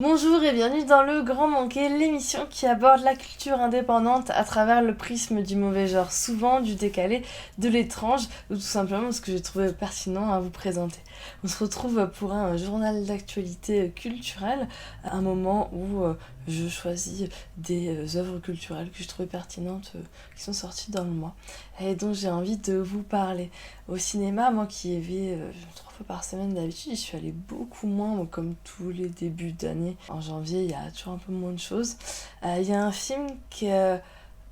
Bonjour et bienvenue dans Le Grand Manqué, l'émission qui aborde la culture indépendante à travers le prisme du mauvais genre, souvent du décalé, de l'étrange, ou tout simplement ce que j'ai trouvé pertinent à vous présenter. On se retrouve pour un journal d'actualité culturelle, un moment où je choisis des œuvres culturelles que je trouvais pertinentes, qui sont sorties dans le mois, et dont j'ai envie de vous parler. Au cinéma, moi qui y vais 3 fois par semaine d'habitude, je suis allée beaucoup moins, bon, comme tous les débuts d'année. En janvier, il y a toujours un peu moins de choses. Il y a un film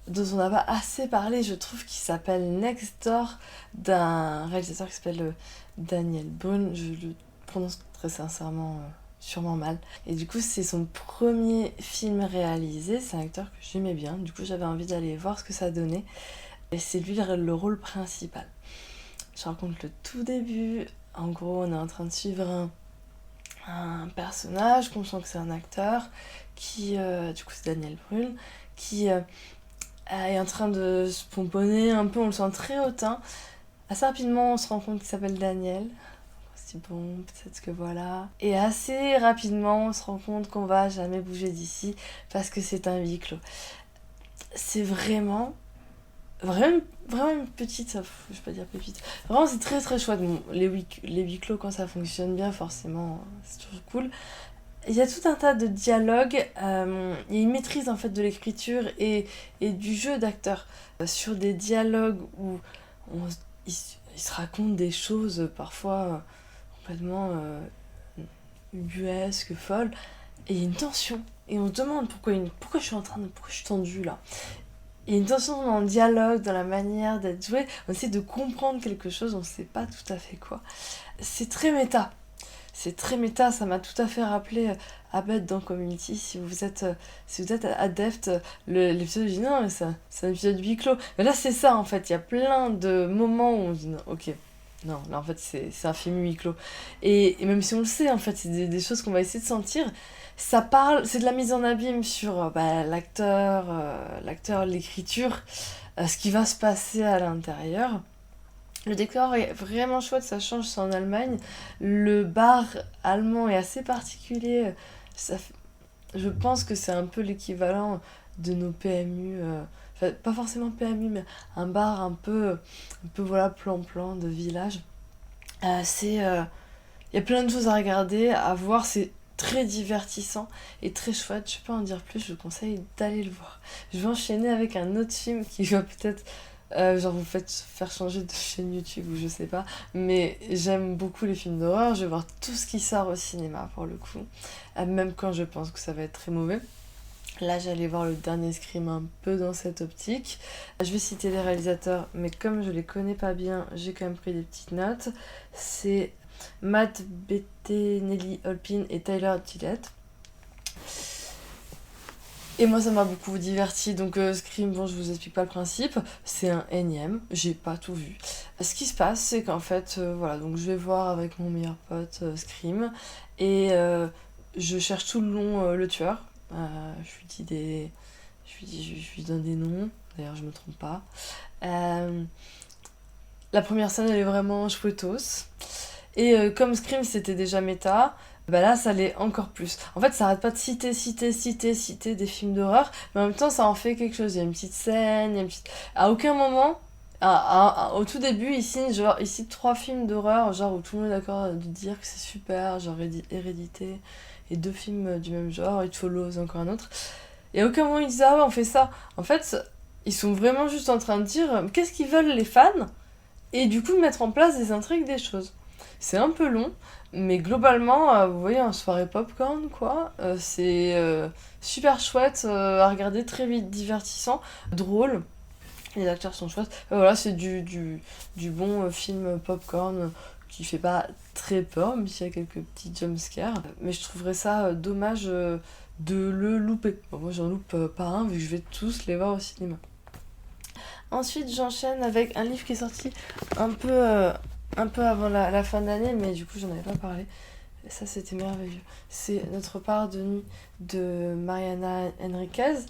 dont on n'a pas assez parlé, je trouve, qui s'appelle Next Door, d'un réalisateur qui s'appelle Daniel Brühl. Je le prononce très sincèrement sûrement mal. Et du coup, c'est son premier film réalisé. C'est un acteur que j'aimais bien. Du coup, j'avais envie d'aller voir ce que ça donnait. Et c'est lui le rôle principal. Je raconte le tout début. En gros, on est en train de suivre un personnage, qu'on sent que c'est un acteur, qui, du coup c'est Daniel Brühl, qui est en train de se pomponner un peu, on le sent très hautain. Assez rapidement, on se rend compte qu'il s'appelle Daniel. C'est bon, peut-être que voilà. Et assez rapidement, on se rend compte qu'on va jamais bouger d'ici parce que c'est un huis clos. C'est vraiment une petite, je vais pas dire pépite. Vraiment, c'est très très chouette. Bon, les huis clos, quand ça fonctionne bien, forcément, c'est toujours cool. Il y a tout un tas de dialogues. Il y a une maîtrise en fait de l'écriture et du jeu d'acteur sur des dialogues où on, ils se racontent des choses parfois complètement ubuesques, folles. Et il y a une tension. Et on se demande pourquoi pourquoi je suis tendue là. Il y a une tension dans le dialogue, dans la manière d'être joué. On essaie de comprendre quelque chose, on ne sait pas tout à fait quoi. C'est très méta. C'est très méta, ça m'a tout à fait rappelé Abed dans Community. Si vous êtes adepte, l'épisode dit non, mais c'est un épisode huis clos. Mais là, c'est ça en fait. Il y a plein de moments où on dit non, ok. Non, là en fait, c'est un film huis clos. Et même si on le sait, en fait, c'est des choses qu'on va essayer de sentir. Ça parle, c'est de la mise en abîme sur l'acteur, l'écriture, ce qui va se passer à l'intérieur. Le décor est vraiment chouette, ça change, c'est en Allemagne. Le bar allemand est assez particulier. Ça, je pense que c'est un peu l'équivalent de nos PMU. Enfin, pas forcément PMU, mais un bar un peu voilà, plan-plan de village. Il y a plein de choses à regarder, à voir, c'est très divertissant et très chouette. Je peux en dire plus, je vous conseille d'aller le voir. Je vais enchaîner avec un autre film qui va peut-être genre vous faire changer de chaîne YouTube ou je sais pas, mais j'aime beaucoup les films d'horreur, je vais voir tout ce qui sort au cinéma pour le coup, même quand je pense que ça va être très mauvais. Là, j'allais voir le dernier Scream un peu dans cette optique. Je vais citer les réalisateurs, mais comme je les connais pas bien, j'ai quand même pris des petites notes. C'est Matt Bettinelli Holpin et Tyler Gillett. Et moi, ça m'a beaucoup diverti. Donc, Scream, bon, je vous explique pas le principe. C'est un énième. J'ai pas tout vu. Ce qui se passe, c'est qu'en fait, voilà, donc je vais voir avec mon meilleur pote Scream. Et je cherche tout le long le tueur. Je lui dis des. Je lui donne des noms. D'ailleurs, je me trompe pas. Euh, la première scène, elle est vraiment chouettos. Et comme Scream, c'était déjà méta. Bah là, ça l'est encore plus. En fait, ça arrête pas de citer des films d'horreur, mais en même temps, ça en fait quelque chose. Il y a une petite scène, il y a une petite... À aucun moment, au tout début, il cite 3 films d'horreur, genre où tout le monde est d'accord de dire que c'est super, genre Hérédité, et 2 films du même genre, It Follows, encore un autre. Et à aucun moment, ils disent, ah ouais, on fait ça. En fait, ils sont vraiment juste en train de dire, qu'est-ce qu'ils veulent les fans, et du coup, mettre en place des intrigues, des choses. C'est un peu long, mais globalement, vous voyez, en soirée popcorn, quoi, c'est super chouette à regarder, très vite divertissant, drôle. Les acteurs sont chouettes. Voilà, c'est du bon film popcorn qui fait pas très peur, même s'il y a quelques petits jumpscares. Mais je trouverais ça dommage de le louper. Bon, moi, j'en loupe pas un, vu que je vais tous les voir au cinéma. Ensuite, j'enchaîne avec un livre qui est sorti un peu avant la fin d'année, mais du coup, j'en avais pas parlé. Et ça, c'était merveilleux. C'est Notre part de nuit de Mariana Enriquez.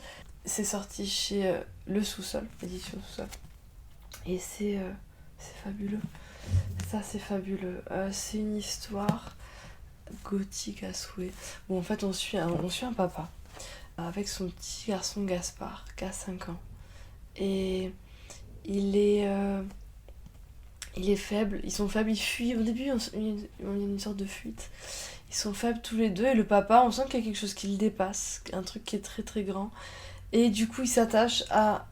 C'est sorti chez Le Sous-Sol, édition Sous-Sol. Et c'est fabuleux. Ça, c'est fabuleux. C'est une histoire. gothique à souhait. Bon, en fait, on suit un papa avec son petit garçon Gaspard, qui a 5 ans. Et il est, euh, il est faible, ils sont faibles, ils fuient. Au début, il y a une sorte de fuite. Ils sont faibles tous les deux, et le papa, on sent qu'il y a quelque chose qui le dépasse, un truc qui est très très grand. Et du coup, il s'attache à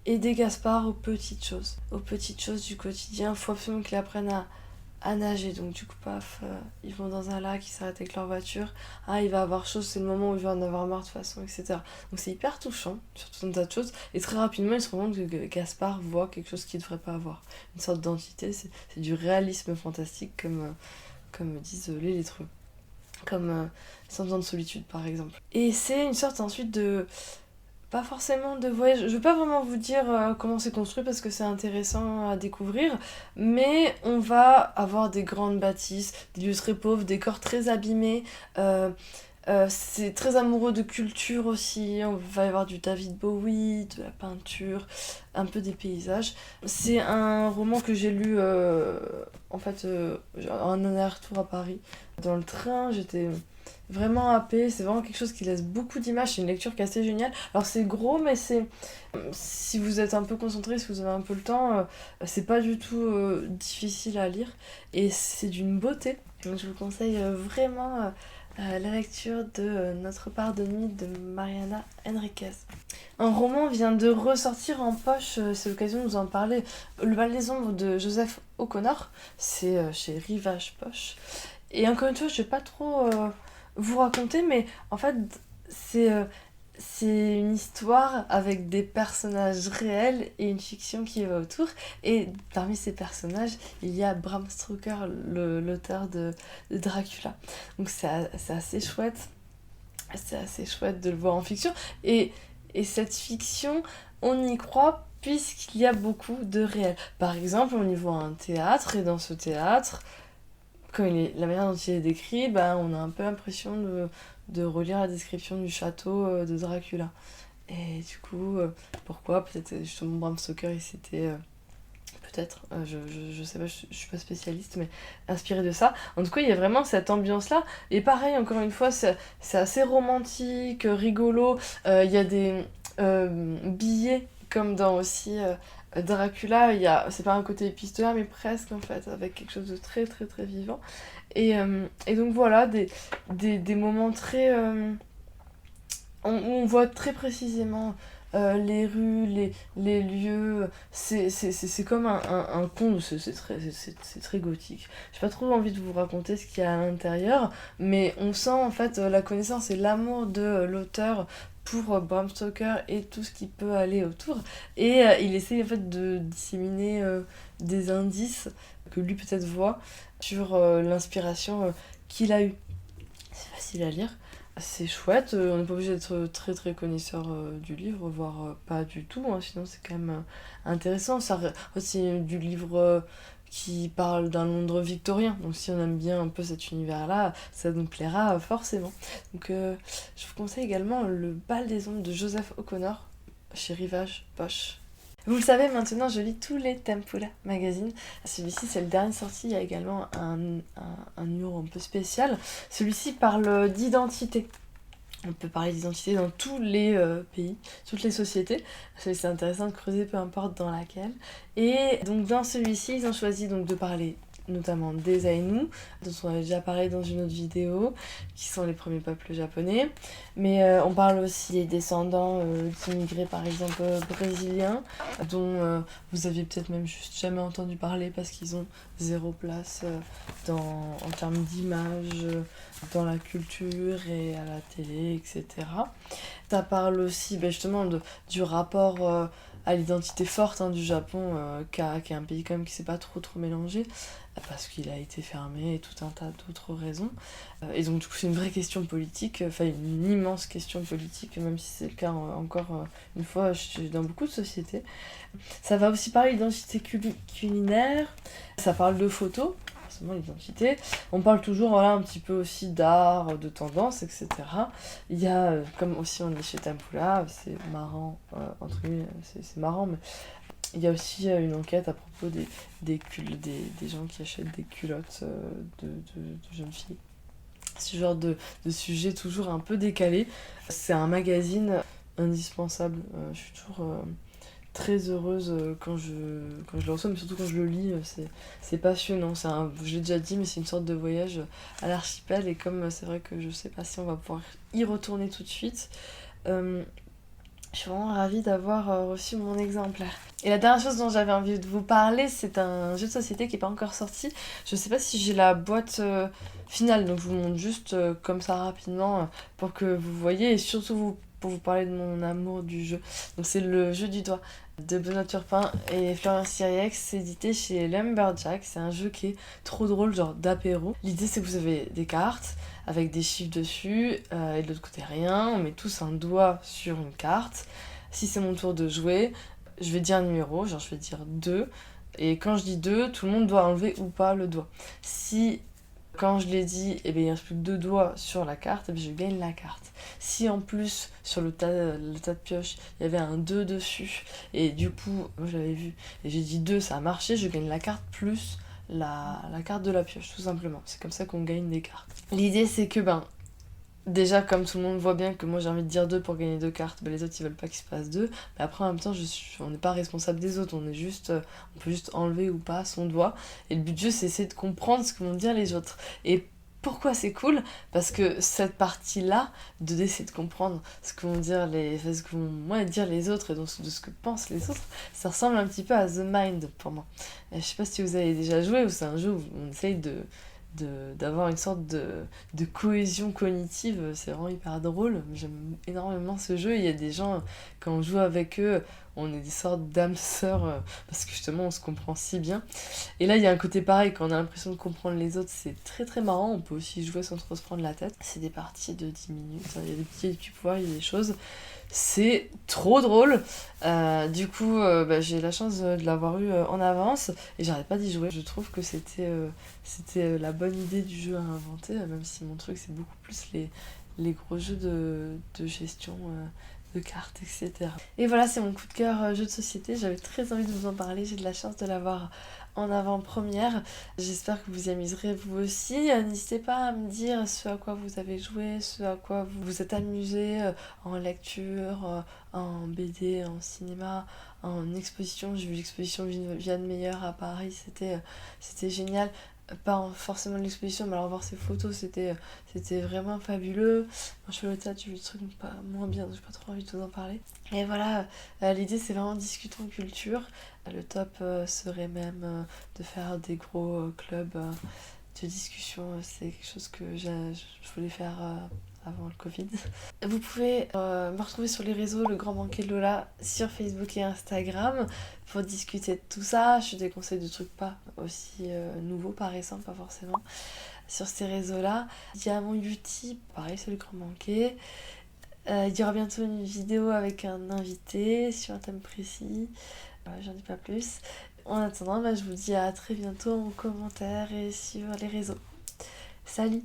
aider Gaspard aux petites choses du quotidien. Il faut absolument qu'il apprenne à nager. Donc du coup, paf, ils vont dans un lac, ils s'arrêtent avec leur voiture. Ah, il va avoir chaud, c'est le moment où il va en avoir marre de toute façon, etc. Donc c'est hyper touchant sur tout un tas de choses. Et très rapidement, il se rend compte que Gaspard voit quelque chose qu'il ne devrait pas avoir. Une sorte d'entité, c'est du réalisme fantastique comme disent les lettreux. Comme 100 ans de solitude par exemple. Et c'est une sorte ensuite de pas forcément de voyage. Je vais pas vraiment vous dire comment c'est construit parce que c'est intéressant à découvrir, mais on va avoir des grandes bâtisses, des lieux très pauvres, des corps très abîmés. C'est très amoureux de culture aussi. On va y avoir du David Bowie, de la peinture, un peu des paysages. C'est un roman que j'ai lu en fait en aller-retour à Paris. Dans le train, j'étais vraiment happée. C'est vraiment quelque chose qui laisse beaucoup d'images. C'est une lecture qui est assez géniale. Alors c'est gros, mais c'est si vous êtes un peu concentré, si vous avez un peu le temps, c'est pas du tout difficile à lire. Et c'est d'une beauté. Donc je vous conseille vraiment la lecture de Notre part de nuit de Mariana Enriquez. Un roman vient de ressortir en poche, c'est l'occasion de vous en parler. Le bal des ombres de Joseph O'Connor, c'est chez Rivage Poche. Et encore une fois, je vais pas trop vous raconter, mais en fait, c'est euh, c'est une histoire avec des personnages réels et une fiction qui va autour. Et parmi ces personnages, il y a Bram Stoker, l'auteur de Dracula. Donc c'est assez chouette. C'est assez chouette de le voir en fiction. Et, et cette fiction, on y croit puisqu'il y a beaucoup de réel. Par exemple, on y voit un théâtre et dans ce théâtre, la manière dont il est décrit, bah, on a un peu l'impression de relire la description du château de Dracula. Et du coup, pourquoi? Peut-être justement Bram Stoker, il s'était peut-être, je sais pas, je suis pas spécialiste, mais inspiré de ça. En tout cas, il y a vraiment cette ambiance-là. Et pareil, encore une fois, c'est assez romantique, rigolo. Il y a des billets, comme dans aussi Dracula. C'est pas un côté épistolaire, mais presque en fait, avec quelque chose de très très très vivant. Et donc voilà, des moments très... on voit très précisément les rues, les lieux. C'est comme un conte, c'est très gothique. J'ai pas trop envie de vous raconter ce qu'il y a à l'intérieur, mais on sent en fait la connaissance et l'amour de l'auteur pour Bram Stoker et tout ce qui peut aller autour. Et il essaie en fait de disséminer des indices que lui peut-être voit sur l'inspiration qu'il a eue. C'est facile à lire. C'est chouette, on n'est pas obligé d'être très très connaisseur du livre, voire pas du tout, hein, sinon c'est quand même intéressant. C'est du livre qui parle d'un Londres victorien, donc si on aime bien un peu cet univers-là, ça nous plaira forcément. Donc je vous conseille également Le bal des ombres de Joseph O'Connor chez Rivage Poche. Vous le savez, maintenant je lis tous les Tempula magazines. Celui-ci c'est le dernier sorti, il y a également un numéro un peu spécial. Celui-ci parle d'identité. On peut parler d'identité dans tous les pays, toutes les sociétés. C'est intéressant de creuser peu importe dans laquelle. Et donc dans celui-ci, ils ont choisi donc de parler notamment des Ainu, dont on avait déjà parlé dans une autre vidéo, qui sont les premiers peuples japonais. Mais on parle aussi des descendants d'immigrés, par exemple brésiliens, dont vous aviez peut-être même juste jamais entendu parler parce qu'ils ont zéro place en termes d'image, dans la culture et à la télé, etc. Ça parle aussi justement du rapport à l'identité forte du Japon, qui est un pays quand même qui s'est pas trop mélangé, parce qu'il a été fermé et tout un tas d'autres raisons. Et donc du coup c'est une vraie question politique, enfin une immense question politique, même si c'est le cas encore une fois dans beaucoup de sociétés. Ça va aussi parler d'identité culinaire, ça parle de photos, forcément l'identité. On parle toujours voilà, un petit peu aussi d'art, de tendance, etc. Il y a, comme aussi on est chez Tempula, c'est marrant, entre guillemets, c'est marrant, mais il y a aussi une enquête à propos des gens qui achètent des culottes de jeunes filles. ce genre de sujet toujours un peu décalé. C'est un magazine indispensable. Je suis toujours très heureuse quand je le reçois, mais surtout quand je le lis. C'est passionnant. Je l'ai déjà dit, mais c'est une sorte de voyage à l'archipel. Et comme c'est vrai que je sais pas si on va pouvoir y retourner tout de suite, je suis vraiment ravie d'avoir reçu mon exemplaire. Et la dernière chose dont j'avais envie de vous parler, c'est un jeu de société qui n'est pas encore sorti. Je sais pas si j'ai la boîte finale, donc je vous montre juste comme ça rapidement pour que vous voyez et surtout pour vous parler de mon amour du jeu. Donc c'est le jeu du doigt de Benoît Turpin et Florian Siriex, c'est édité chez Lumberjack. C'est un jeu qui est trop drôle, genre d'apéro. L'idée c'est que vous avez des cartes avec des chiffres dessus et de l'autre côté rien. On met tous un doigt sur une carte. Si c'est mon tour de jouer, je vais dire un numéro, genre je vais dire 2. Et quand je dis 2, tout le monde doit enlever ou pas le doigt. Si, quand je l'ai dit, il ne reste plus que 2 doigts sur la carte, je gagne la carte. Si en plus, sur le tas de pioche, il y avait un 2 dessus, et du coup, moi je l'avais vu, et j'ai dit 2, ça a marché, je gagne la carte plus la carte de la pioche, tout simplement. C'est comme ça qu'on gagne des cartes. L'idée, c'est que, déjà, comme tout le monde voit bien que moi j'ai envie de dire 2 pour gagner 2 cartes, les autres ils veulent pas qu'il se passe 2. Mais après, en même temps, on n'est pas responsable des autres, on peut juste enlever ou pas son doigt. Et le but du jeu, c'est essayer de comprendre ce que vont dire les autres. Et pourquoi c'est cool? Parce que cette partie-là, d'essayer de comprendre ce que vont dire dire les autres et donc de ce que pensent les autres, ça ressemble un petit peu à The Mind pour moi. Et je sais pas si vous avez déjà joué ou c'est un jeu où on essaye d'avoir une sorte de cohésion cognitive. C'est vraiment hyper drôle. J'aime énormément ce jeu. Il y a des gens, quand on joue avec eux, on est des sortes d'âmes sœurs parce que justement on se comprend si bien. Et là il y a un côté pareil, quand on a l'impression de comprendre les autres, c'est très très marrant. On peut aussi jouer sans trop se prendre la tête. C'est des parties de 10 minutes, il y a des petits pouvoirs, il y a des choses. C'est trop drôle. Du coup, j'ai la chance de l'avoir eu en avance et j'arrête pas d'y jouer. Je trouve que c'était la bonne idée du jeu à inventer, même si mon truc c'est beaucoup plus les gros jeux de gestion de cartes, etc. Et voilà, c'est mon coup de cœur jeu de société. J'avais très envie de vous en parler. J'ai de la chance de l'avoir en avant-première. J'espère que vous y amuserez vous aussi. N'hésitez pas à me dire ce à quoi vous avez joué, ce à quoi vous vous êtes amusé en lecture, en BD, en cinéma, en exposition. J'ai vu l'exposition Vianne Meyer à Paris, c'était génial. Pas forcément l'exposition, mais alors voir ses photos, c'était vraiment fabuleux. Moi, je suis au théâtre, j'ai vu des trucs pas moins bien, donc j'ai pas trop envie de vous en parler. Et voilà, l'idée c'est vraiment discutons culture. Le top serait même de faire des gros clubs de discussion. C'est quelque chose que je voulais faire avant le Covid. Vous pouvez me retrouver sur les réseaux, le Grand Banquet de Lola, sur Facebook et Instagram, pour discuter de tout ça. Je des conseils de trucs pas aussi nouveaux, pas récents, pas forcément, sur ces réseaux-là. Il y a mon Utip, pareil, c'est le Grand Banquet. Il y aura bientôt une vidéo avec un invité sur un thème précis. J'en dis pas plus. En attendant, je vous dis à très bientôt en commentaire et sur les réseaux. Salut!